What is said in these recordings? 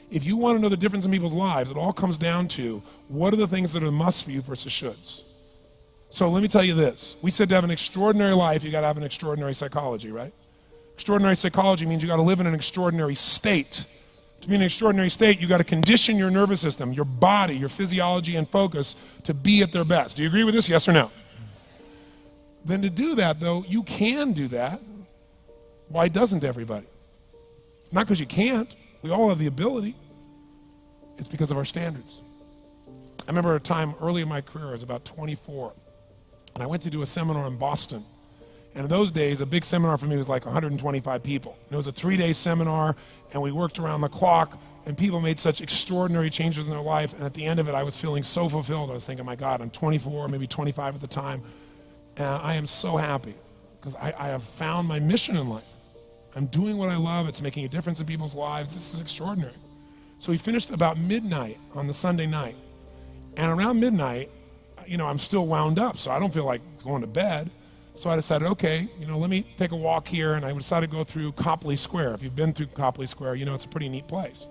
If you want to know the difference in people's lives, it all comes down to what are the things that are must for you versus shoulds. So let me tell you this. We said to have an extraordinary life, you got to have an extraordinary psychology, right? Extraordinary psychology means you got to live in an extraordinary state. To be in an extraordinary state, you got to condition your nervous system, your body, your physiology and focus to be at their best. Do you agree with this? Yes or no? Then to do that, though, you can do that. Why doesn't everybody? Not because you can't. We all have the ability. It's because of our standards. I remember a time early in my career, I was about 24, and I went to do a seminar in Boston. And in those days, a big seminar for me was like 125 people. And it was a 3-day seminar, and we worked around the clock, and people made such extraordinary changes in their life. And at the end of it, I was feeling so fulfilled. I was thinking, my God, I'm 24, maybe 25 at the time, and I am so happy because I have found my mission in life. I'm doing what I love. It's making a difference in people's lives. This is extraordinary. So we finished about midnight on the Sunday night. And around midnight, I'm still wound up, so I don't feel like going to bed. So I decided, okay, let me take a walk here, and I decided to go through Copley Square. If you've been through Copley Square, it's a pretty neat place.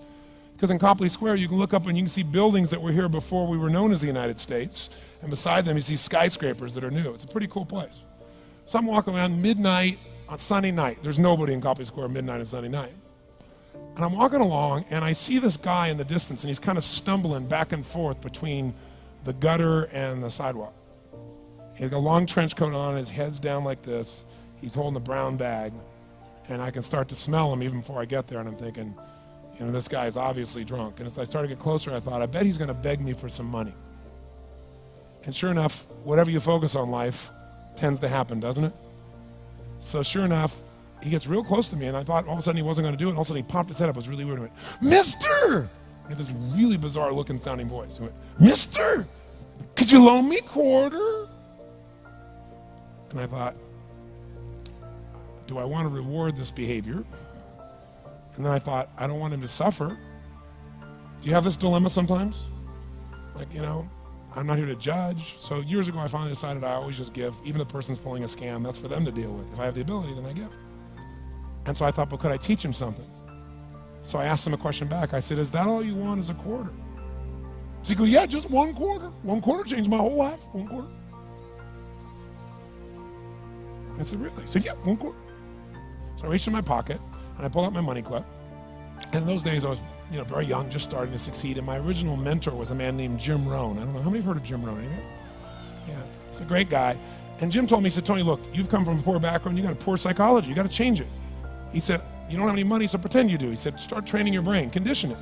Because in Copley Square, you can look up and you can see buildings that were here before we were known as the United States, and beside them you see skyscrapers that are new. It's a pretty cool place. So I'm walking around midnight on Sunday night. There's nobody in Copley Square midnight on Sunday night. And I'm walking along, and I see this guy in the distance, and he's kind of stumbling back and forth between the gutter and the sidewalk. He's got a long trench coat on, his head's down like this. He's holding a brown bag, and I can start to smell him even before I get there, and I'm thinking, this guy is obviously drunk. And as I started to get closer, I thought, I bet he's going to beg me for some money. And sure enough, whatever you focus on life tends to happen, doesn't it? So sure enough, he gets real close to me, and I thought all of a sudden he wasn't going to do it, and all of a sudden he popped his head up. It was really weird. He went, Mister! He had this really bizarre looking sounding voice. He went, Mister, could you loan me a quarter? And I thought, do I want to reward this behavior? And then I thought, I don't want him to suffer. Do you have this dilemma sometimes? Like, I'm not here to judge. So years ago, I finally decided I always just give. Even if the person's pulling a scam, that's for them to deal with. If I have the ability, then I give. And so I thought, but could I teach him something? So I asked him a question back. I said, is that all you want is a quarter? So he goes, yeah, just one quarter. One quarter changed my whole life. One quarter. I said, really? He said, yeah, one quarter. So I reached in my pocket, and I pulled out my money clip. And in those days, I was very young, just starting to succeed. And my original mentor was a man named Jim Rohn. I don't know, how many have heard of Jim Rohn? Anybody? Yeah, he's a great guy. And Jim told me, he said, Tony, look, you've come from a poor background. You got a poor psychology. You got to change it. He said, you don't have any money, so pretend you do. He said, start training your brain, condition it.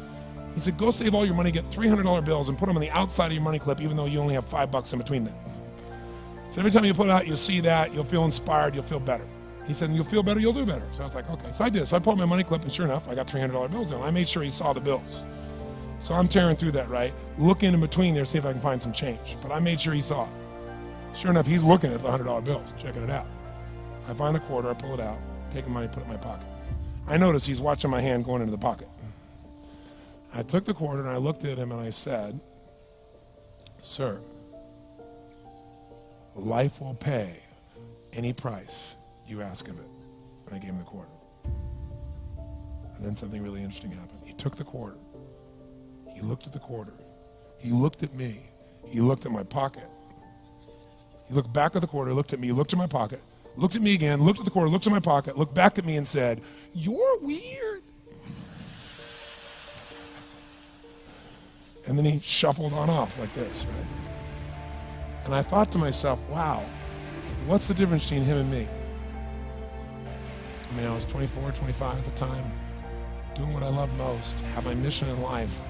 He said, go save all your money, get $300 bills, and put them on the outside of your money clip, even though you only have $5 in between them. So every time you put it out, you'll see that, you'll feel inspired, you'll feel better. He said, you'll feel better, you'll do better. So I was like, okay. So I did. So I pulled my money clip, and sure enough, I got $300 bills in. I made sure he saw the bills. So I'm tearing through that, right? Looking in between there, see if I can find some change. But I made sure he saw it. Sure enough, he's looking at the $100 bills, checking it out. I find the quarter, I pull it out, take the money, put it in my pocket. I notice he's watching my hand going into the pocket. I took the quarter, and I looked at him, and I said, sir, life will pay any price you ask of it. And I gave him the quarter. And then something really interesting happened. He took the quarter. He looked at the quarter. He looked at me. He looked at my pocket. He looked back at the quarter, looked at me, looked at my pocket, looked at me again, looked at the quarter, looked at my pocket, looked back at me and said, you're weird. And then he shuffled on off like this, right? And I thought to myself, wow, what's the difference between him and me? I mean, I was 24, 25 at the time, doing what I love most, have my mission in life.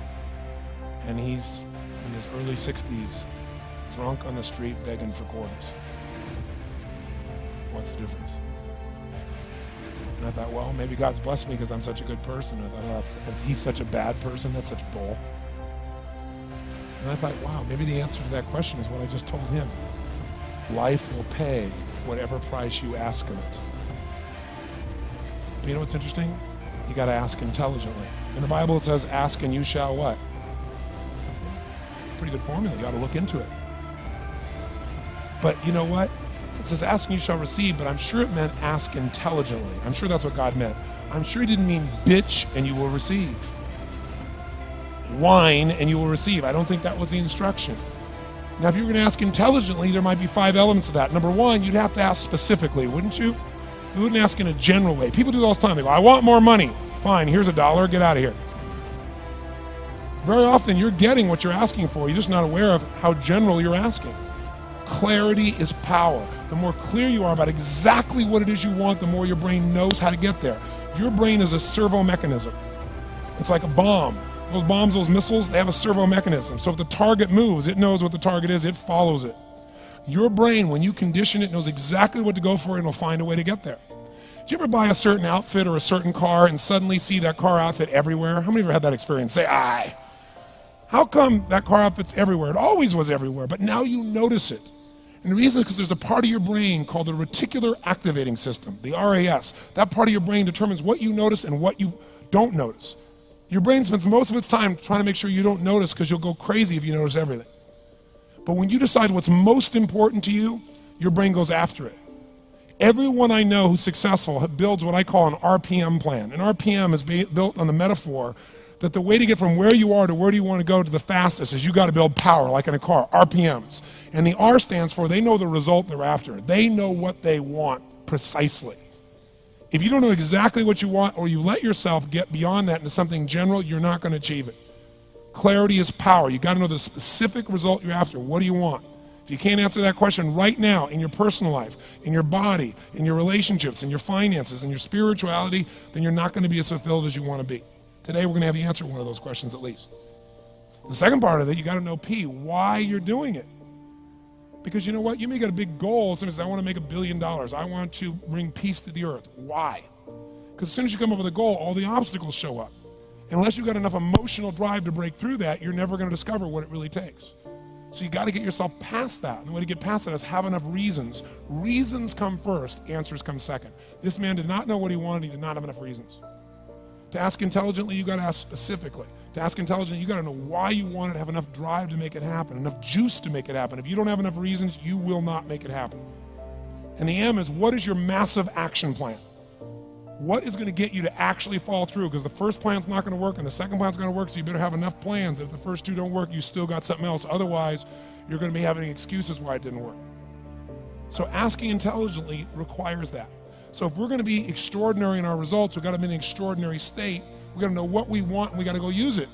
And he's in his early 60s, drunk on the street, begging for quarters. What's the difference? And I thought, well, maybe God's blessed me because I'm such a good person. I thought, oh, he's such a bad person, that's such bull. And I thought, wow, maybe the answer to that question is what I just told him. Life will pay whatever price you ask of it. But you know what's interesting? You got to ask intelligently. In the Bible it says, ask and you shall what? Pretty good formula, you got to look into it. But you know what? It says ask and you shall receive, but I'm sure it meant ask intelligently. I'm sure that's what God meant. I'm sure he didn't mean bitch and you will receive. whine and you will receive. I don't think that was the instruction. Now, if you were going to ask intelligently, there might be 5 elements of that. Number one, you'd have to ask specifically, wouldn't you? You wouldn't ask in a general way. People do that all the time. They go, I want more money. Fine, here's $1, get out of here. Very often you're getting what you're asking for. You're just not aware of how general you're asking. Clarity is power. The more clear you are about exactly what it is you want, the more your brain knows how to get there. Your brain is a servo mechanism. It's like a bomb. Those bombs, those missiles, they have a servo mechanism. So if the target moves, it knows what the target is, it follows it. Your brain, when you condition it, knows exactly what to go for and it'll find a way to get there. Did you ever buy a certain outfit or a certain car and suddenly see that car outfit everywhere? How many of you ever had that experience? Say, aye. How come that car outfit's everywhere? It always was everywhere, but now you notice it. And the reason is because there's a part of your brain called the reticular activating system, the RAS. That part of your brain determines what you notice and what you don't notice. Your brain spends most of its time trying to make sure you don't notice because you'll go crazy if you notice everything. But when you decide what's most important to you, your brain goes after it. Everyone I know who's successful builds what I call an RPM plan. An RPM is built on the metaphor that the way to get from where you are to where do you want to go to the fastest is you got to build power, like in a car, RPMs. And the R stands for they know the result they're after. They know what they want precisely. If you don't know exactly what you want or you let yourself get beyond that into something general, you're not going to achieve it. Clarity is power. You got to know the specific result you're after. What do you want? If you can't answer that question right now in your personal life, in your body, in your relationships, in your finances, in your spirituality, then you're not going to be as fulfilled as you want to be. Today, we're going to have you answer one of those questions at least. The second part of it, you got to know P, why you're doing it. Because you know what? You may get a big goal. Somebody says, I want to make $1 billion. I want to bring peace to the earth. Why? Because as soon as you come up with a goal, all the obstacles show up. And unless you've got enough emotional drive to break through that, you're never going to discover what it really takes. So you got to get yourself past that. And the way to get past that is have enough reasons. Reasons come first, answers come second. This man did not know what he wanted. He did not have enough reasons. To ask intelligently, you got to ask specifically. To ask intelligently, you got to know why you want it, have enough drive to make it happen, enough juice to make it happen. If you don't have enough reasons, you will not make it happen. And the M is, what is your massive action plan? What is going to get you to actually fall through? Because the first plan's not going to work and the second plan's going to work, so you better have enough plans that if the first two don't work, you still got something else. Otherwise, you're going to be having excuses why it didn't work. So asking intelligently requires that. So if we're going to be extraordinary in our results, we've got to be in an extraordinary state. We've got to know what we want and we got to go use it.